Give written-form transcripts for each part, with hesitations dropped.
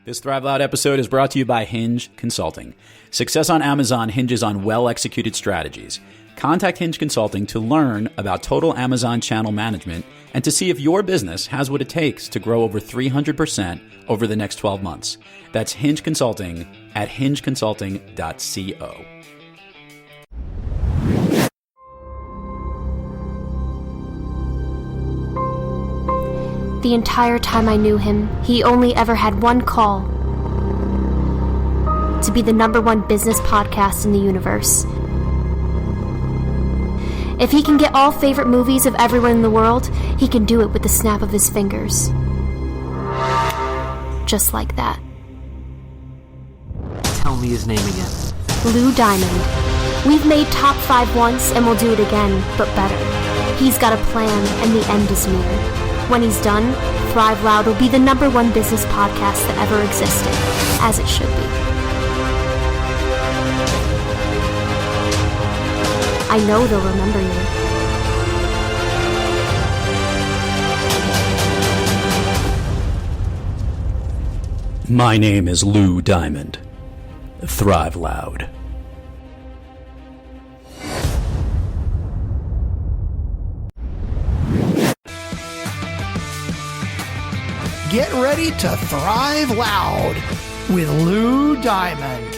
This Thrive Loud episode is brought to you by Hinge Consulting. Success on Amazon hinges on well-executed strategies. Contact Hinge Consulting to learn about total Amazon channel management and to see if your business has what it takes to grow over 300% over the next 12 months. That's Hinge Consulting at hingeconsulting.co. The entire time I knew him, he only ever had one call: to be the #1 business podcast in the universe. If he can get all favorite movies of everyone in the world, he can do it with the snap of his fingers. Just like that. Tell me his name again. Lou Diamond. We've made top 5 once and we'll do it again, but better. He's got a plan and the end is near. When he's done, Thrive Loud will be the #1 business podcast that ever existed, as it should be. I know they'll remember you. My name is Lou Diamond. Thrive Loud. Get ready to Thrive Loud with Lou Diamond.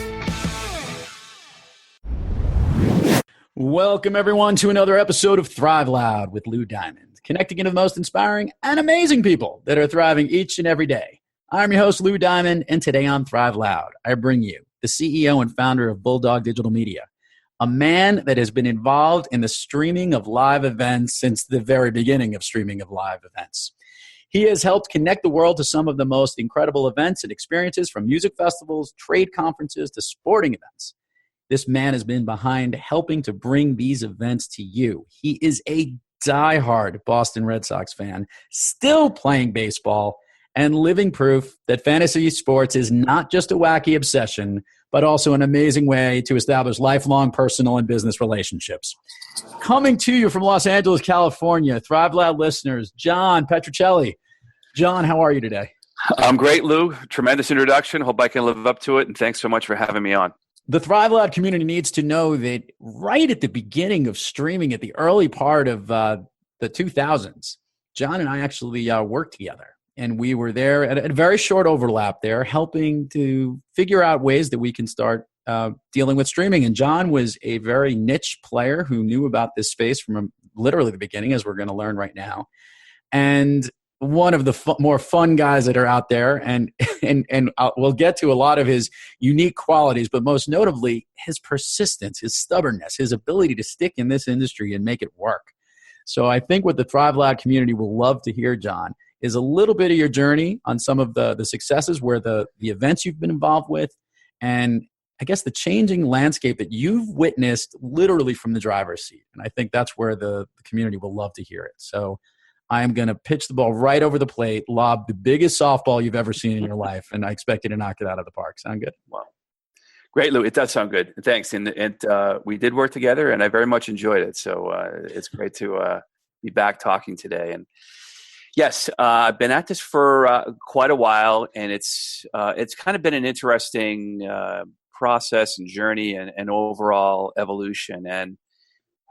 Welcome, everyone, to another episode of Thrive Loud with Lou Diamond, connecting into the most inspiring and amazing people that are thriving each and every day. I'm your host, Lou Diamond, and today on Thrive Loud, I bring you the CEO and founder of Bulldog Digital Media, a man that has been involved in the streaming of live events since the very beginning of streaming of live events. He has helped connect the world to some of the most incredible events and experiences, from music festivals, trade conferences, to sporting events. This man has been behind helping to bring these events to you. He is a diehard Boston Red Sox fan, still playing baseball, and living proof that fantasy sports is not just a wacky obsession, but also an amazing way to establish lifelong personal and business relationships. Coming to you from Los Angeles, California, Thrive Loud listeners, John Petrocelli. John, how are you today? I'm great, Lou. Tremendous introduction. Hope I can live up to it, and thanks so much for having me on. The Thrive Loud community needs to know that right at the beginning of streaming, at the early part of the 2000s, John and I actually worked together. And we were there at a very short overlap there, helping to figure out ways that we can start dealing with streaming. And John was a very niche player who knew about this space from literally the beginning, as we're going to learn right now. And one of the more fun guys that are out there. And we'll get to a lot of his unique qualities, but most notably his persistence, his stubbornness, his ability to stick in this industry and make it work. So I think what the Thrive Loud community will love to hear, John, is a little bit of your journey on some of the successes, where the events you've been involved with, and I guess the changing landscape that you've witnessed literally from the driver's seat. And I think that's where the community will love to hear it. So I am going to pitch the ball right over the plate, lob the biggest softball you've ever seen in your life, and I expect you to knock it out of the park. Sound good? Wow. Great, Lou. It does sound good. Thanks. And we did work together, and I very much enjoyed it. So it's great to be back talking today. And yes, I've been at this for quite a while, and it's kind of been an interesting process and journey and overall evolution. And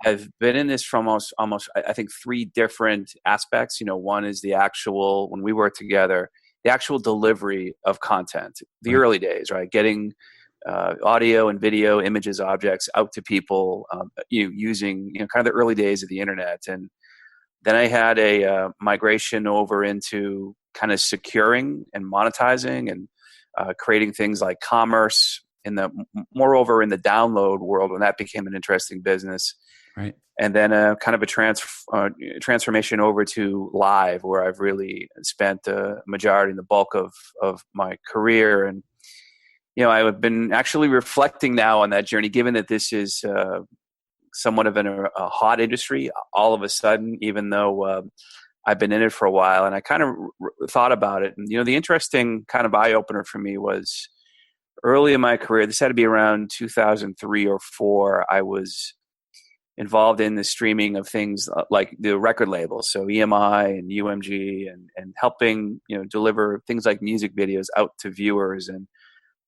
I've been in this from almost I think 3 different aspects. You know, one is the actual, when we work together, the actual delivery of content, the early days, right? Getting audio and video, images, objects out to people, using kind of the early days of the internet. And then I had a migration over into kind of securing and monetizing and creating things like commerce moreover in the download world, when that became an interesting business. Right. And then kind of a transformation over to live, where I've really spent the majority and the bulk of my career. And, I've been actually reflecting now on that journey, given that this is somewhat of a hot industry all of a sudden, even though I've been in it for a while. And I kind of thought about it. And, the interesting kind of eye-opener for me was early in my career, this had to be around 2003 or 4, I was involved in the streaming of things like the record labels, so EMI and UMG, and helping, deliver things like music videos out to viewers. And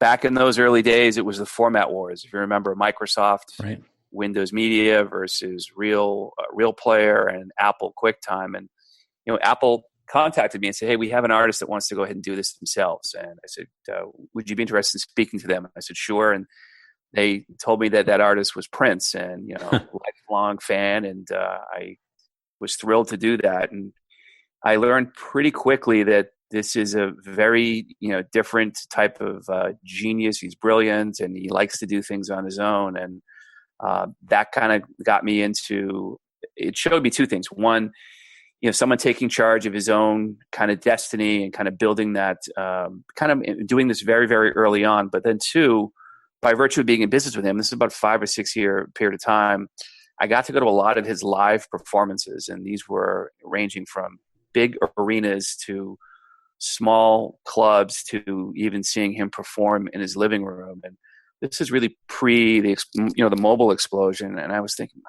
back in those early days, it was the format wars. If you remember, Microsoft Right. Windows Media versus Real Player and Apple QuickTime. And Apple contacted me and said, "Hey, we have an artist that wants to go ahead and do this themselves." And I said, "Would you be interested in speaking to them?" I said, "Sure." And they told me that artist was Prince, and lifelong fan, and I was thrilled to do that. And I learned pretty quickly that this is a very different type of genius. He's brilliant, and he likes to do things on his own. And that kind of got me into. It showed me two things. One, someone taking charge of his own kind of destiny and kind of building that, kind of doing this very, very early on. But then two, by virtue of being in business with him, this is about a 5 or 6 year period of time, I got to go to a lot of his live performances. And these were ranging from big arenas to small clubs to even seeing him perform in his living room. And this is really pre the mobile explosion. And I was thinking,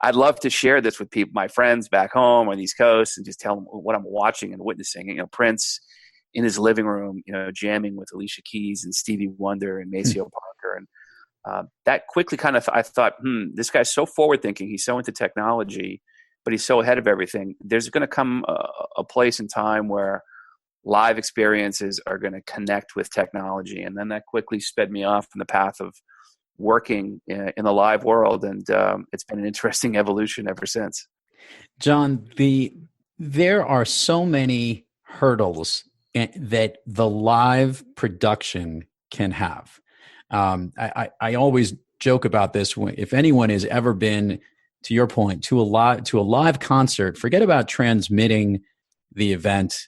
I'd love to share this with people, my friends back home on the East Coast, and just tell them what I'm watching and witnessing. Prince in his living room, jamming with Alicia Keys and Stevie Wonder and Maceo Parker. And that quickly I thought, this guy's so forward thinking. He's so into technology, but he's so ahead of everything. There's going to come a place in time where live experiences are going to connect with technology. And then that quickly sped me off on the path of working in the live world. And it's been an interesting evolution ever since. John, there are so many hurdles that the live production can have. I always joke about this. If anyone has ever been, to your point, to a live concert, forget about transmitting the event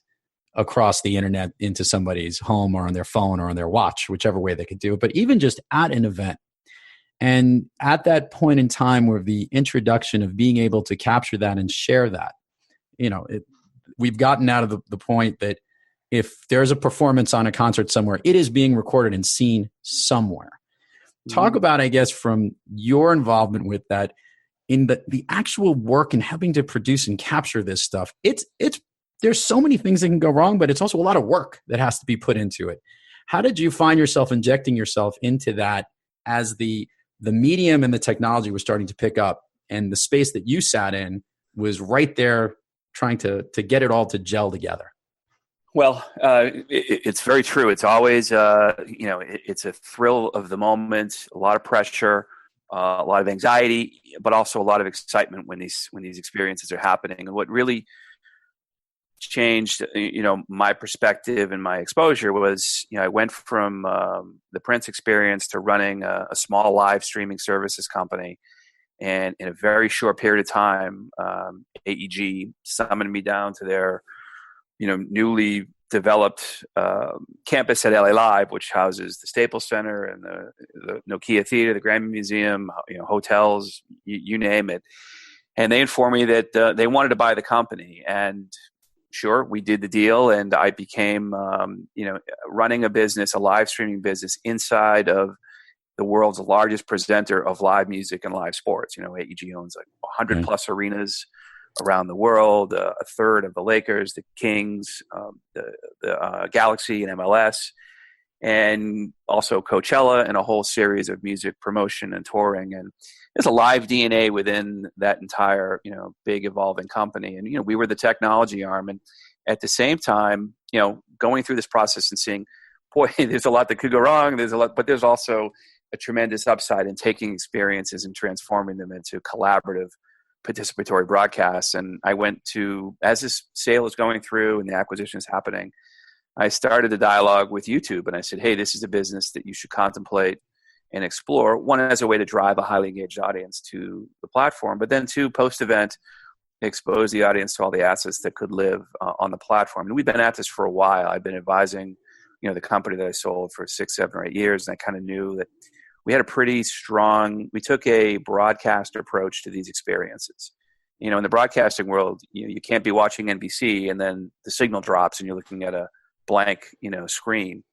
across the internet into somebody's home or on their phone or on their watch, whichever way they could do it, but even just at an event. And at that point in time where the introduction of being able to capture that and share that, we've gotten out of the point that if there's a performance on a concert somewhere, it is being recorded and seen somewhere. Talk about, I guess, from your involvement with that in the actual work and helping to produce and capture this stuff. There's so many things that can go wrong, but it's also a lot of work that has to be put into it. How did you find yourself injecting yourself into that as the medium and the technology was starting to pick up, and the space that you sat in was right there trying to get it all to gel together? Well, it's very true. It's always, it's a thrill of the moment, a lot of pressure, a lot of anxiety, but also a lot of excitement when these experiences are happening. And what really changed, my perspective and my exposure was, I went from the Prince experience to running a small live streaming services company. And in a very short period of time, AEG summoned me down to their newly developed campus at LA Live, which houses the Staples Center and the Nokia Theater, the Grammy Museum, hotels, you name it. And they informed me that they wanted to buy the company. And sure, we did the deal, and I became, running a live streaming business inside of the world's largest presenter of live music and live sports. AEG owns like 100 plus arenas around the world, a third of the Lakers, the Kings, the Galaxy and MLS, and also Coachella and a whole series of music promotion and touring. And there's a live DNA within that entire, big evolving company. And, we were the technology arm. And at the same time, going through this process and seeing, boy, there's a lot that could go wrong. But there's also a tremendous upside in taking experiences and transforming them into collaborative participatory broadcasts. And I went to, as this sale is going through and the acquisition is happening, I started a dialogue with YouTube, and I said, hey, this is a business that you should contemplate and explore. One, as a way to drive a highly engaged audience to the platform, but then two, post-event, expose the audience to all the assets that could live on the platform. And we've been at this for a while. I've been advising, the company that I sold for 6, 7, or 8 years, and I kind of knew that we had we took a broadcast approach to these experiences. In the broadcasting world, you can't be watching NBC and then the signal drops and you're looking at a blank, screen.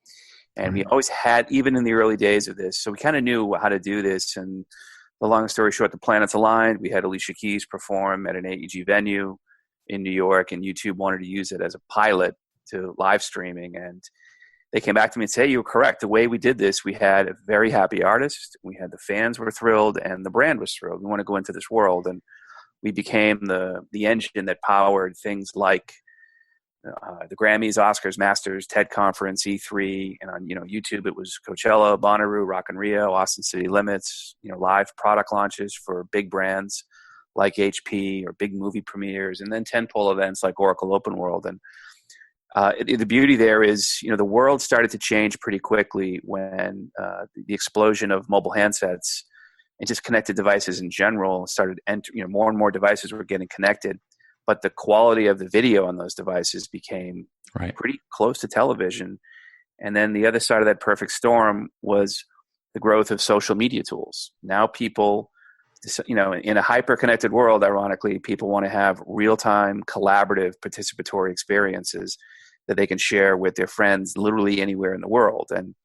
And we always had, even in the early days of this, so we kind of knew how to do this. And the long story short, the planets aligned. We had Alicia Keys perform at an AEG venue in New York, and YouTube wanted to use it as a pilot to live streaming. And they came back to me and said, hey, you were correct. The way we did this, we had a very happy artist. We had the fans were thrilled, and the brand was thrilled. We want to go into this world. And we became the engine that powered things like the Grammys, Oscars, Masters, TED Conference, E3, and on YouTube it was Coachella, Bonnaroo, Rock in Rio, Austin City Limits, live product launches for big brands like HP, or big movie premieres, and then tentpole events like Oracle Open World. And the beauty there is, the world started to change pretty quickly when the explosion of mobile handsets and just connected devices in general started. More and more devices were getting connected, but the quality of the video on those devices became pretty close to television. And then the other side of that perfect storm was the growth of social media tools. Now people, in a hyper-connected world, ironically, people want to have real-time, collaborative, participatory experiences that they can share with their friends literally anywhere in the world. And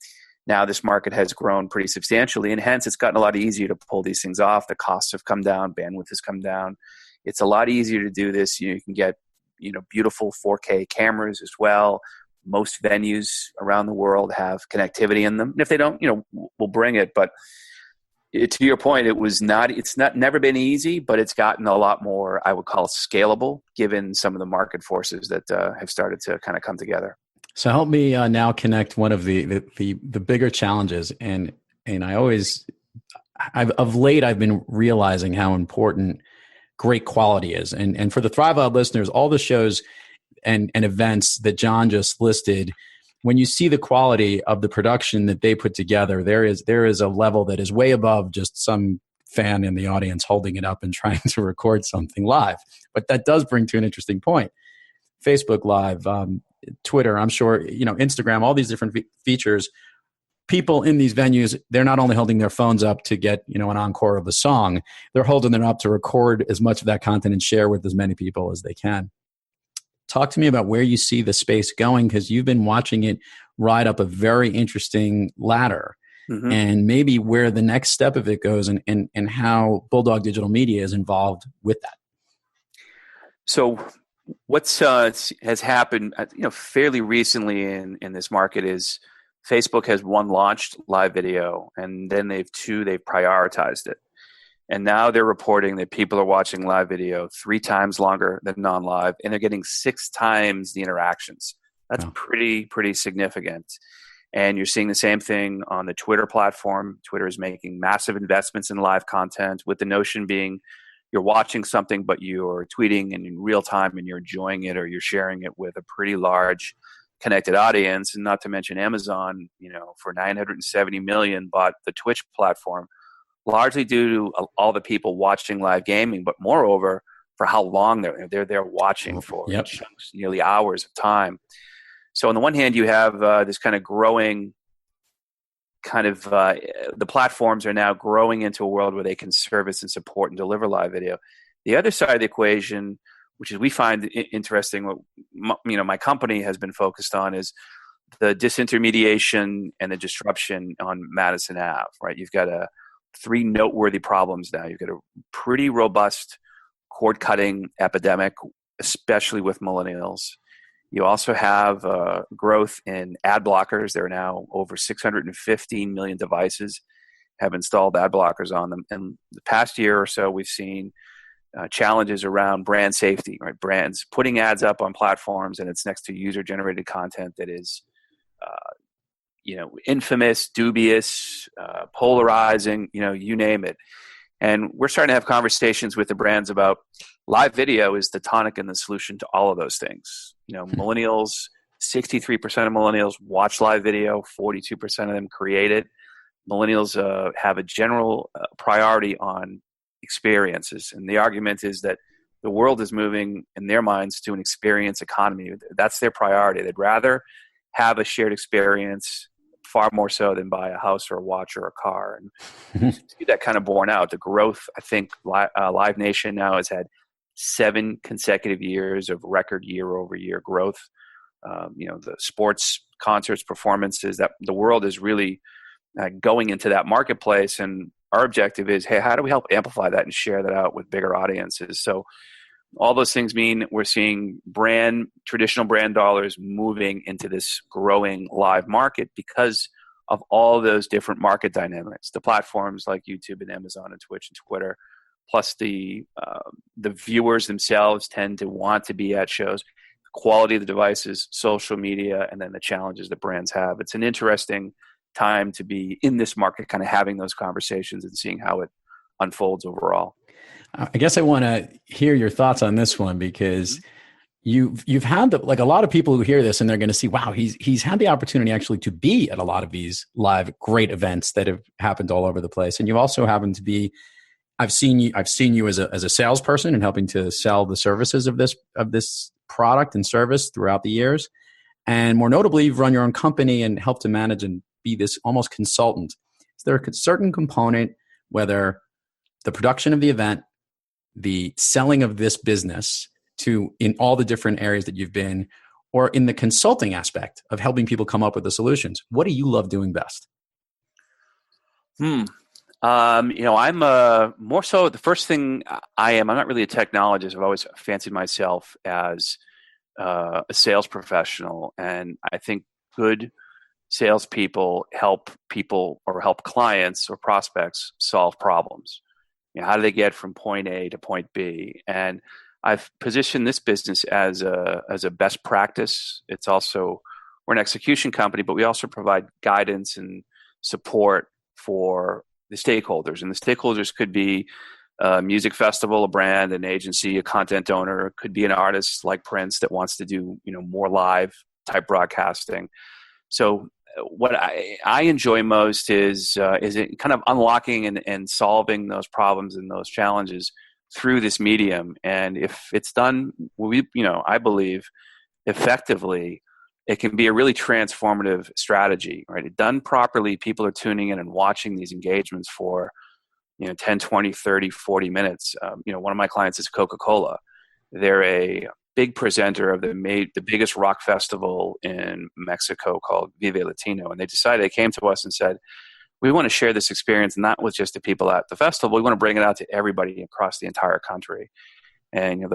now this market has grown pretty substantially, and hence it's gotten a lot easier to pull these things off. The costs have come down, bandwidth has come down. It's a lot easier to do this. You can get, beautiful 4K cameras as well. Most venues around the world have connectivity in them. And if they don't, we'll bring it. But to your point, it's never been easy, but it's gotten a lot more, I would call, scalable, given some of the market forces that have started to kind of come together. So help me now connect one of the bigger challenges. And of late, I've been realizing how important great quality is. And for the Thrive Loud listeners, all the shows and events that John just listed, when you see the quality of the production that they put together, there is a level that is way above just some fan in the audience holding it up and trying to record something live. But that does bring to an interesting point. Facebook Live, Twitter, I'm sure, Instagram, all these different features. People in these venues, they're not only holding their phones up to get, an encore of a song, they're holding them up to record as much of that content and share with as many people as they can. Talk to me about where you see the space going, because you've been watching it ride up a very interesting ladder, and maybe where the next step of it goes, and how Bulldog Digital Media is involved with that. So what's has happened, fairly recently in this market is Facebook has launched live video, and then they've prioritized it. And now they're reporting that people are watching live video 3 times longer than non-live, and they're getting 6 times the interactions. That's pretty significant. And you're seeing the same thing on the Twitter platform. Twitter is making massive investments in live content, with the notion being you're watching something, but you're tweeting and in real time, and you're enjoying it, or you're sharing it with a pretty large connected audience. And not to mention Amazon, for $970 million bought the Twitch platform, largely due to all the people watching live gaming, but moreover for how long they're there watching for chunks, nearly hours of time. So on the one hand, you have this kind of growing the platforms are now growing into a world where they can service and support and deliver live video. The other side of the equation, which is we find interesting, what my company has been focused on, is the disintermediation and the disruption on Madison Ave, right? You've got 3 noteworthy problems now. You've got a pretty robust cord-cutting epidemic, especially with millennials. You also have growth in ad blockers. There are now over 615 million devices have installed ad blockers on them. And the past year or so, we've seen challenges around brand safety, right? Brands putting ads up on platforms, and it's next to user-generated content that is infamous, dubious, polarizing, you name it. And we're starting to have conversations with the brands about live video is the tonic and the solution to all of those things. Millennials, 63% of millennials watch live video, 42% of them create it. Millennials have a general priority on experiences. And the argument is that the world is moving in their minds to an experience economy. That's their priority. They'd rather have a shared experience far more so than buy a house or a watch or a car. And you see that kind of borne out. The growth, I think Live Nation now has had 7 consecutive years of record year-over-year growth. The sports, concerts, performances, that the world is really going into that marketplace. And our objective is, hey, how do we help amplify that and share that out with bigger audiences? So all those things mean we're seeing traditional brand dollars moving into this growing live market because of all those different market dynamics. The platforms like YouTube and Amazon and Twitch and Twitter, plus the viewers themselves tend to want to be at shows, the quality of the devices, social media, and then the challenges that brands have. It's an interesting time to be in this market, kind of having those conversations and seeing how it unfolds overall. I guess I want to hear your thoughts on this one, because you've had like a lot of people who hear this and they're going to see, wow, he's had the opportunity actually to be at a lot of these live great events that have happened all over the place. And you also happen to be, I've seen you as a salesperson and helping to sell the services of this product and service throughout the years. And more notably, you've run your own company and helped to manage and be this almost consultant. Is there a certain component, whether the production of the event, the selling of this business in all the different areas that you've been, or in the consulting aspect of helping people come up with the solutions? What do you love doing best? I'm more so the first thing I'm not really a technologist. I've always fancied myself as a sales professional. And I think good salespeople help people or help clients or prospects solve problems. How do they get from point A to point B? And I've positioned this business as a best practice. It's also, we're an execution company, but we also provide guidance and support for the stakeholders. And the stakeholders could be a music festival, a brand, an agency, a content owner. It could be an artist like Prince that wants to do more live type broadcasting. So what I enjoy most is it kind of unlocking and solving those problems and those challenges through this medium. And if it's done, I believe effectively, it can be a really transformative strategy, right? Done properly, people are tuning in and watching these engagements for 10, 20, 30, 40 minutes. One of my clients is Coca-Cola. They're a big presenter of the biggest rock festival in Mexico called Vive Latino. And they came to us and said, we want to share this experience not with just the people at the festival. We want to bring it out to everybody across the entire country. And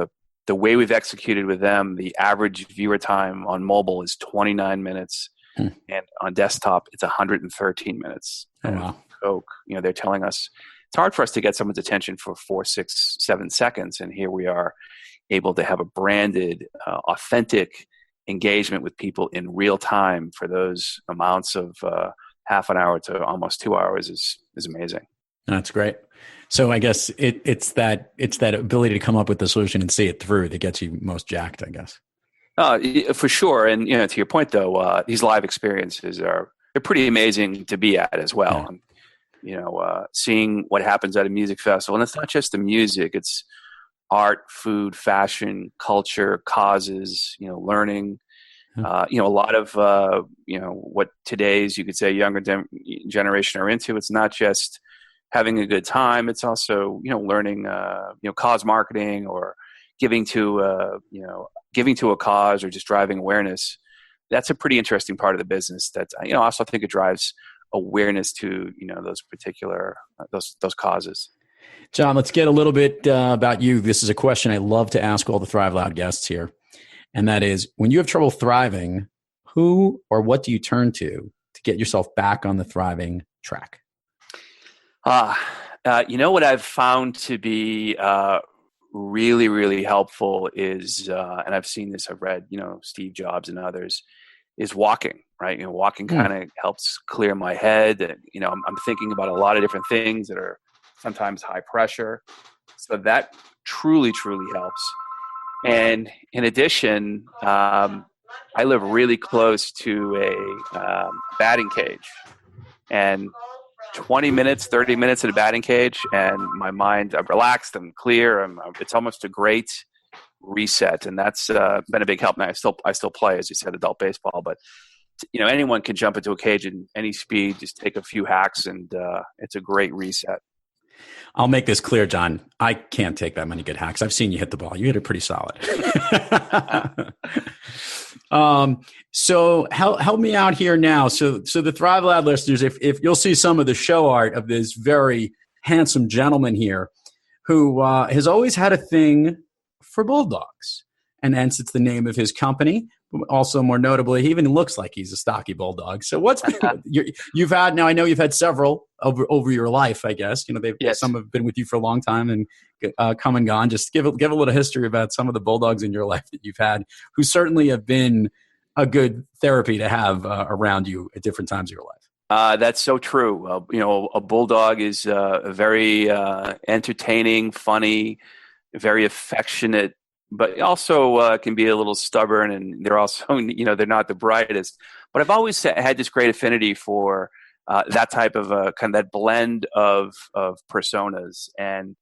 the way we've executed with them, the average viewer time on mobile is 29 minutes. And on desktop, it's 113 minutes. Oh, wow. Coke, they're telling us it's hard for us to get someone's attention for 4, 6, 7 seconds. And here we are, able to have a branded, authentic engagement with people in real time for those amounts of half an hour to almost 2 hours is amazing. That's great. So I guess it's that ability to come up with the solution and see it through that gets you most jacked, I guess. For sure. And to your point though, these live experiences they're pretty amazing to be at as well. Yeah. Seeing what happens at a music festival, and it's not just the music; it's art, food, fashion, culture, causes, learning, a lot of, what today's, you could say, younger generation are into. It's not just having a good time. It's also, learning, cause marketing or giving to a cause or just driving awareness. That's a pretty interesting part of the business that, I also think it drives awareness to, those particular, those causes. John, let's get a little bit about you. This is a question I love to ask all the Thrive Loud guests here. And that is, when you have trouble thriving, who or what do you turn to get yourself back on the thriving track? What I've found to be really, really helpful is, and I've seen this, I've read, Steve Jobs and others, is walking, right? Walking kind of helps clear my head. And, I'm thinking about a lot of different things that are sometimes high pressure. So that truly, truly helps. And in addition, I live really close to a batting cage, and 20 minutes, 30 minutes at a batting cage, and my mind, I'm relaxed, I'm clear. It's almost a great reset. And that's been a big help. Now I still play, as you said, adult baseball, but anyone can jump into a cage at any speed, just take a few hacks, and it's a great reset. I'll make this clear, John. I can't take that many good hacks. I've seen you hit the ball. You hit it pretty solid. So help me out here now. So the Thrive Loud listeners, if you'll see some of the show art of this very handsome gentleman here who has always had a thing for bulldogs. And hence it's the name of his company. Also, more notably, he even looks like he's a stocky bulldog. So what's you've had now? I know you've had several over your life. I guess some have been with you for a long time and come and gone. Just give a little history about some of the bulldogs in your life that you've had, who certainly have been a good therapy to have around you at different times of your life. That's so true. A bulldog is a very entertaining, funny, very affectionate, but also can be a little stubborn, and they're also, they're not the brightest. But I've always had this great affinity for that type of kind of that blend of personas. And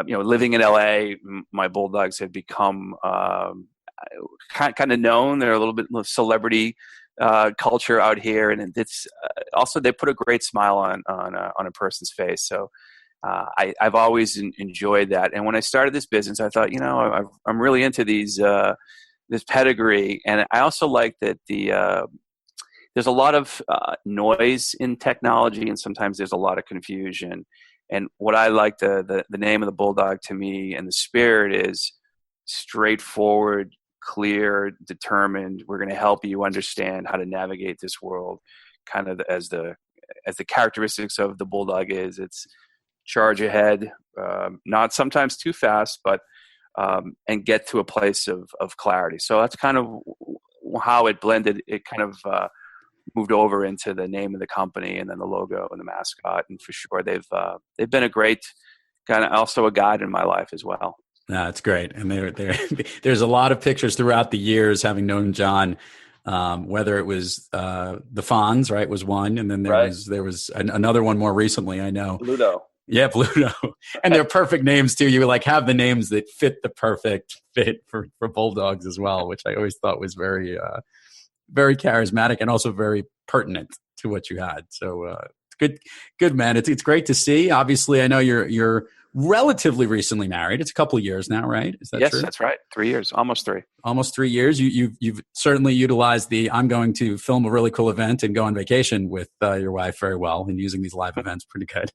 living in LA, my bulldogs have become kind of known. They're a little bit of celebrity culture out here, and it's also they put a great smile on a person's face. So. I've always enjoyed that, and when I started this business, I thought, I'm really into this pedigree, and I also like that there's a lot of noise in technology, and sometimes there's a lot of confusion. And what I like the name of the bulldog to me, and the spirit is straightforward, clear, determined. We're going to help you understand how to navigate this world, kind of as the characteristics of the bulldog is. It's charge ahead, not sometimes too fast, but and get to a place of clarity. So that's kind of how it blended. It kind of moved over into the name of the company, and then the logo and the mascot. And for sure, they've been a great kind of also a guide in my life as well. That's great. And there's a lot of pictures throughout the years, having known John. Whether it was the Fonz, right, was one, and then there was another one more recently. I know Ludo. Yeah, Pluto. And they're perfect names too. You have the names that fit the perfect fit for bulldogs as well, which I always thought was very, very charismatic and also very pertinent to what you had. So good, man. It's great to see. Obviously, I know you're relatively recently married. It's a couple of years now, right? Is that true? Yes, that's right. 3 years, almost 3. Almost 3 years. You've certainly utilized I'm going to film a really cool event and go on vacation with your wife very well, and using these live events pretty good.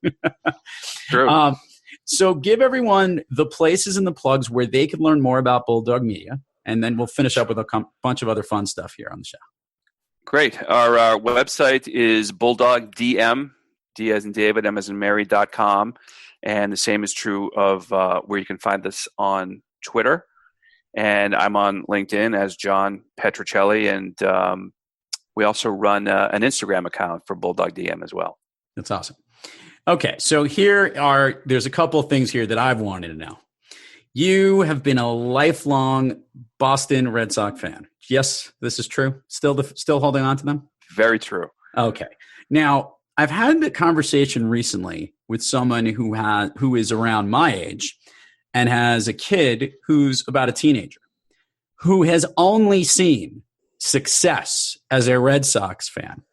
True. So give everyone the places and the plugs where they can learn more about Bulldog Media, and then we'll finish up with a bunch of other fun stuff here on the show. Great. Our website is Bulldog DM, D as in David, M as in Mary.com. And the same is true of where you can find us on Twitter. And I'm on LinkedIn as John Petrocelli. And we also run an Instagram account for Bulldog DM as well. That's awesome. Okay, so there's a couple of things here that I've wanted to know. You have been a lifelong Boston Red Sox fan. Yes, this is true? Still holding on to them? Very true. Okay. Now, I've had a conversation recently with someone who is around my age and has a kid who's about a teenager, who has only seen success as a Red Sox fan.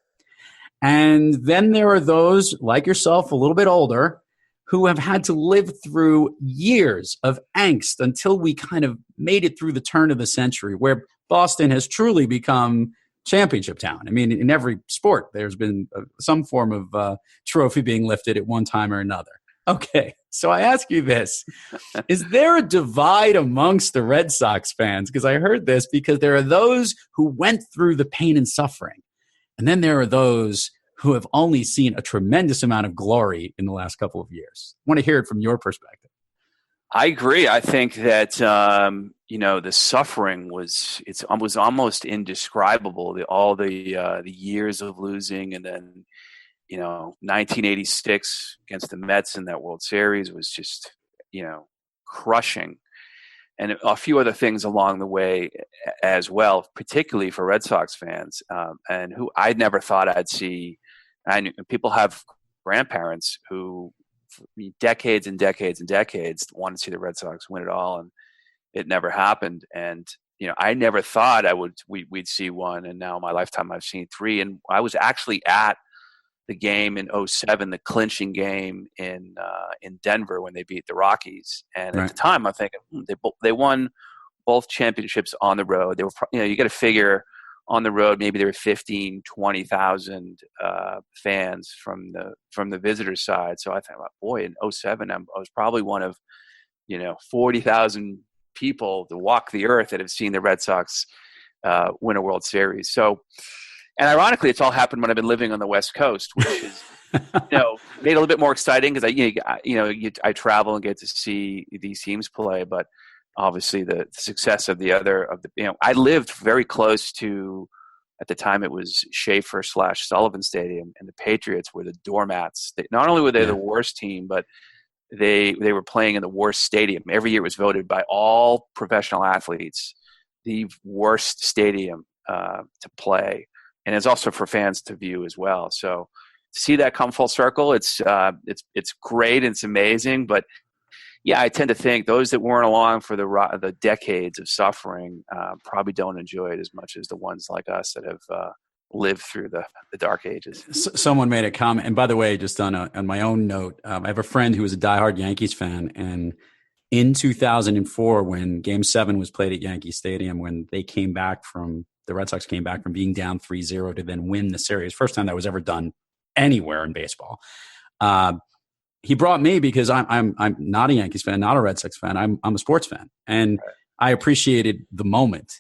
And then there are those like yourself, a little bit older, who have had to live through years of angst until we kind of made it through the turn of the century, where Boston has truly become championship town. I mean, in every sport, there's been some form of trophy being lifted at one time or another. Okay, so I ask you this. Is there a divide amongst the Red Sox fans? Because I heard this, because there are those who went through the pain and suffering. And then there are those who have only seen a tremendous amount of glory in the last couple of years. I want to hear it from your perspective. I agree. I think that the suffering was almost indescribable. All the years of losing, and then 1986 against the Mets in that World Series was just crushing, and a few other things along the way as well, particularly for Red Sox fans, and who I'd never thought I'd see. People have grandparents who, for decades and decades and decades, wanted to see the Red Sox win it all, and it never happened. And I never thought we'd see one, and now in my lifetime I've seen 3. And I was actually at the game in 2007, the clinching game in Denver when they beat the Rockies. And right. At the time, I'm thinking they won both championships on the road. They were, you got to figure on the road, maybe there were 15, 20,000 fans from the visitor side. So I thought, well, boy, in 07, I was probably one of 40,000 people to walk the earth that have seen the Red Sox win a World Series. So, and ironically, it's all happened when I've been living on the West Coast, which is made it a little bit more exciting because I travel and get to see these teams play. But obviously, the success of I lived very close to, at the time it was Schaefer/Sullivan Stadium, and the Patriots were the doormats. Not only were they the worst team, but they were playing in the worst stadium. Every year it was voted by all professional athletes the worst stadium to play, and it's also for fans to view as well. So to see that come full circle, it's great. It's amazing. But yeah, I tend to think those that weren't along for the decades of suffering probably don't enjoy it as much as the ones like us that have lived through the dark ages. Someone made a comment, and by the way, just on my own note, I have a friend who was a diehard Yankees fan, and in 2004, when Game 7 was played at Yankee Stadium, when the Red Sox came back from being down 3-0 to then win the series, first time that was ever done anywhere in baseball. He brought me because I'm not a Yankees fan, not a Red Sox fan. I'm a sports fan, and I appreciated the moment.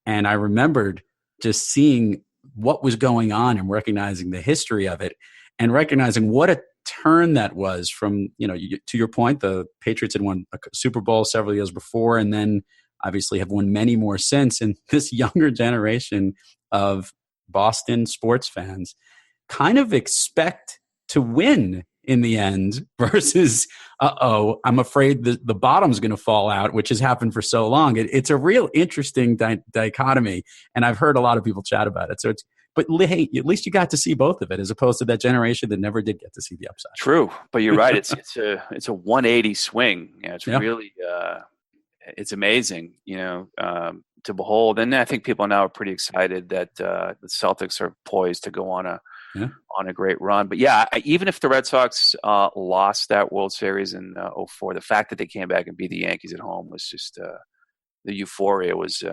And I remembered just seeing what was going on and recognizing the history of it, and recognizing what a turn that was from, to your point, the Patriots had won a Super Bowl several years before, and then obviously have won many more since. And this younger generation of Boston sports fans kind of expect to win in the end versus, I'm afraid the bottom's going to fall out, which has happened for so long. It's a real interesting dichotomy, and I've heard a lot of people chat about it. But hey, at least you got to see both of it, as opposed to that generation that never did get to see the upside. True, but you're right. It's a 180 swing. It's really it's amazing, to behold. And I think people now are pretty excited that the Celtics are poised to go on a great run. But even if the Red Sox lost that World Series in 04, the fact that they came back and beat the Yankees at home was just the euphoria was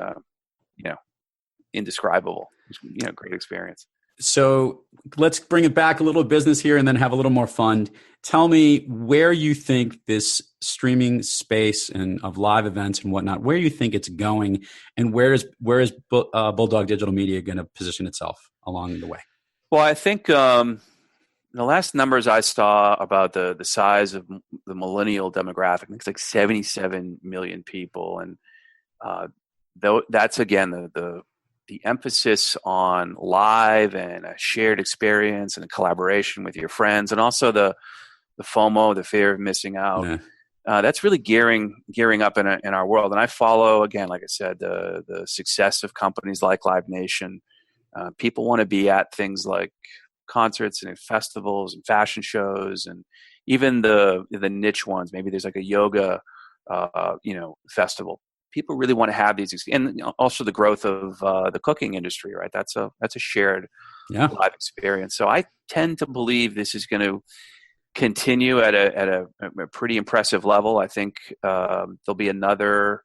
indescribable. It was, great experience. So let's bring it back a little business here and then have a little more fun. Tell me where you think this streaming space and of live events and whatnot, where you think it's going, and where is Bulldog Digital Media going to position itself along the way? Well, I think the last numbers I saw about the size of the millennial demographic, it's like 77 million people, and that's again the emphasis on live and a shared experience and a collaboration with your friends, and also the FOMO, the fear of missing out. Yeah. That's really gearing up in our world. And I follow, again, like I said, the success of companies like Live Nation. People want to be at things like concerts and festivals and fashion shows, and even the niche ones. Maybe there's like a yoga, festival. People really want to have these, and also the growth of the cooking industry, right? That's a shared live experience. So I tend to believe this is going to continue at a pretty impressive level. I think there'll be another,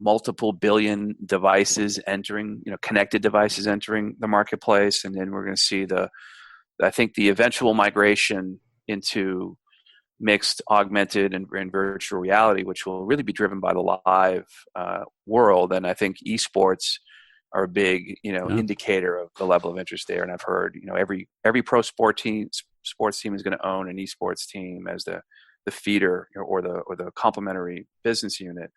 multiple billion devices entering, connected devices entering the marketplace, and then we're going to see the eventual migration into mixed, augmented, and virtual reality, which will really be driven by the live world. And I think esports are a big, indicator of the level of interest there. And I've heard, every pro sports team is going to own an esports team as the feeder or the complementary business unit.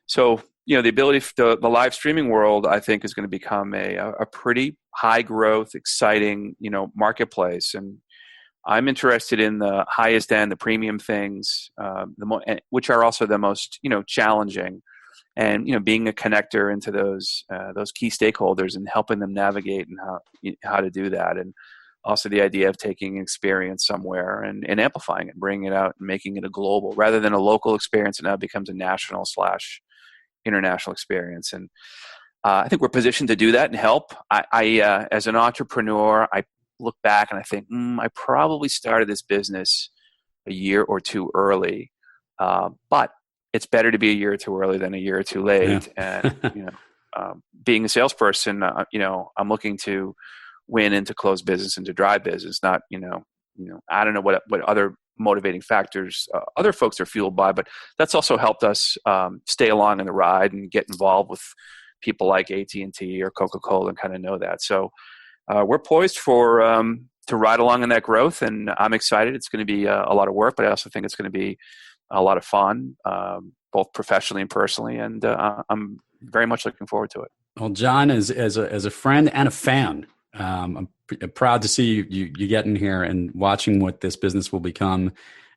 So, the ability for the live streaming world, I think, is going to become a pretty high growth, exciting, marketplace. And I'm interested in the highest end, the premium things, which are also the most, challenging, and being a connector into those key stakeholders and helping them navigate and how to do that, and also the idea of taking experience somewhere and amplifying it, bringing it out, and making it a global rather than a local experience. It now becomes a national/international experience, and I think we're positioned to do that and help. I as an entrepreneur, I look back and I think, I probably started this business a year or two early, but it's better to be a year or two early than a year or two late. Yeah. And being a salesperson, I'm looking to win and to close business and to drive business, not, I don't know what other motivating factors other folks are fueled by, but that's also helped us stay along in the ride and get involved with people like AT&T or Coca-Cola and kind of know that. So we're poised for to ride along in that growth, and I'm excited. It's going to be a lot of work, but I also think it's going to be a lot of fun, both professionally and personally, and I'm very much looking forward to it. Well, John, as a friend and a fan, I'm proud to see you get in here and watching what this business will become.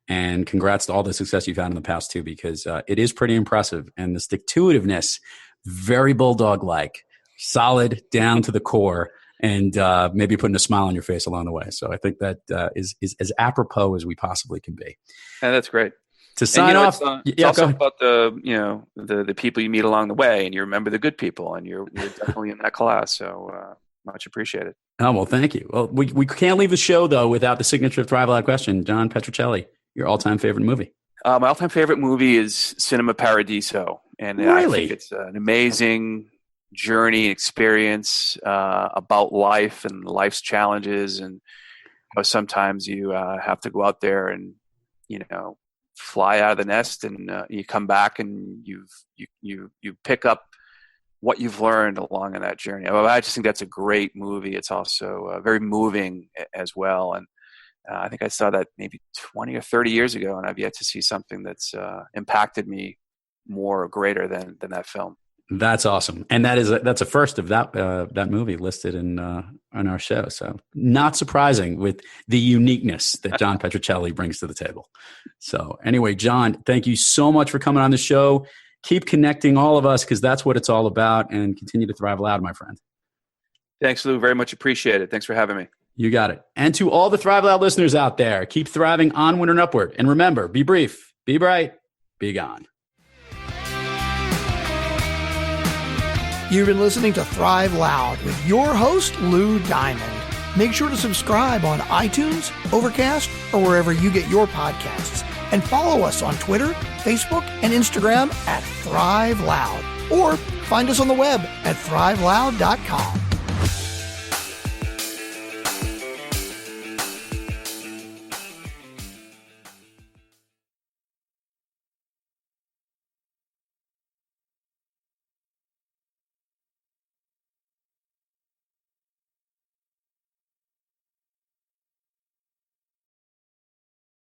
And congrats to all the success you've had in the past too, because it is pretty impressive. And the stick-to-itiveness, very Bulldog-like, solid down to the core, and maybe putting a smile on your face along the way. So I think that is as apropos as we possibly can be. And that's great. To sign off, it's also about the people you meet along the way, and you remember the good people, and you're definitely in that class. So much appreciated. Oh, well, thank you. Well, we can't leave the show though without the signature Thrive Loud question. John Petrocelli, your all-time favorite movie? My all-time favorite movie is Cinema Paradiso, and really? I think it's an amazing journey experience about life and life's challenges, and how sometimes you have to go out there and fly out of the nest, and you come back and you pick up what you've learned along in that journey. I just think that's a great movie. It's also very moving as well, and I think I saw that maybe 20 or 30 years ago, and I've yet to see something that's impacted me more or greater than that film. That's awesome, and that's a first of that movie listed in our show. So not surprising with the uniqueness that John Petrocelli brings to the table. So anyway, John, thank you so much for coming on the show. Keep connecting all of us, because that's what it's all about, and continue to thrive loud, my friend. Thanks, Lou. Very much appreciate it. Thanks for having me. You got it. And to all the Thrive Loud listeners out there, keep thriving onward and upward. And remember, be brief, be bright, be gone. You've been listening to Thrive Loud with your host, Lou Diamond. Make sure to subscribe on iTunes, Overcast, or wherever you get your podcasts. And follow us on Twitter, Facebook, and Instagram at Thrive Loud. Or find us on the web at thriveloud.com.